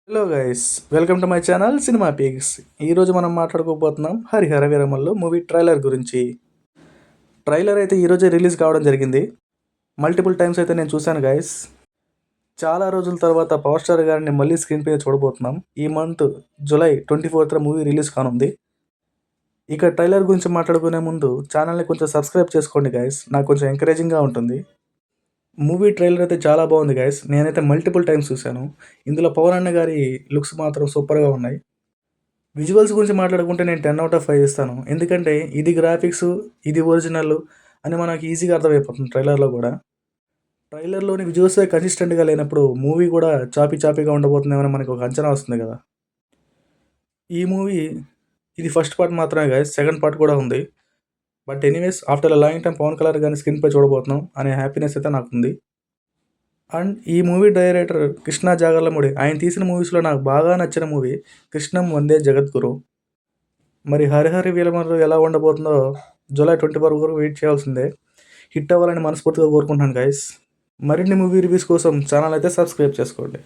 Hello guys, welcome to my channel cinema pics. ఈరోజు మనం మాట్లాడుకోబోతున్నాం హరిహర వీరమల్లు మూవీ ట్రైలర్ గురించి. ట్రైలర్ అయితే ఈరోజే రిలీజ్ కావడం జరిగింది. మల్టిపుల్ టైమ్స్ అయితే నేను చూశాను గైస్. చాలా రోజుల తర్వాత పవర్ స్టార్ గారిని మళ్ళీ స్క్రీన్ పై చూడబోతున్నాం. ఈ month July 24th movie release కానుంది. ఇక ట్రైలర్ గురించి మాట్లాడుకునే ముందు ఛానల్ని కొంచెం సబ్స్క్రైబ్ చేసుకోండి గైస్, నాకు కొంచెం ఎంకరేజింగ్గా ఉంటుంది. మూవీ ట్రైలర్ అయితే చాలా బాగుంది గైస్. నేనైతే మల్టిపుల్ టైమ్స్ చూశాను. ఇందులో పవన్ అన్న గారి లుక్స్ మాత్రం సూపర్గా ఉన్నాయి. విజువల్స్ గురించి మాట్లాడుకుంటే నేను 10/5 ఇస్తాను. ఎందుకంటే ఇది గ్రాఫిక్స్, ఇది ఒరిజినల్ అని మనకి ఈజీగా అర్థమైపోతుంది ట్రైలర్లో కూడా. ట్రైలర్లోని విజువల్సే కన్సిస్టెంట్గా లేనప్పుడు మూవీ కూడా చాపీగా ఉండబోతుందేమో మనకు ఒక అంచనా వస్తుంది కదా. ఈ మూవీ ఇది ఫస్ట్ పార్ట్ మాత్రమే గైస్, సెకండ్ పార్ట్ కూడా ఉంది. But anyways after long time Pawan Kalyan గారిని స్క్రీన్పై చూడబోతున్నాం అనే హ్యాపీనెస్ అయితే నాకు ఉంది. అండ్ ఈ మూవీ డైరెక్టర్ కృష్ణ జాగర్లమూడి. ఆయన తీసిన మూవీస్లో నాకు బాగా నచ్చిన మూవీ కృష్ణం వందే జగద్గురు. మరి హరిహర వీరమల్లు ఎలా ఉండబోతుందో జూలై 24 వరకు వెయిట్ చేయాల్సిందే. హిట్ అవ్వాలని మనస్ఫూర్తిగా కోరుకుంటున్నాను గైస్. మరిన్ని మూవీ రివ్యూస్ కోసం ఛానల్ అయితే సబ్స్క్రైబ్ చేసుకోండి.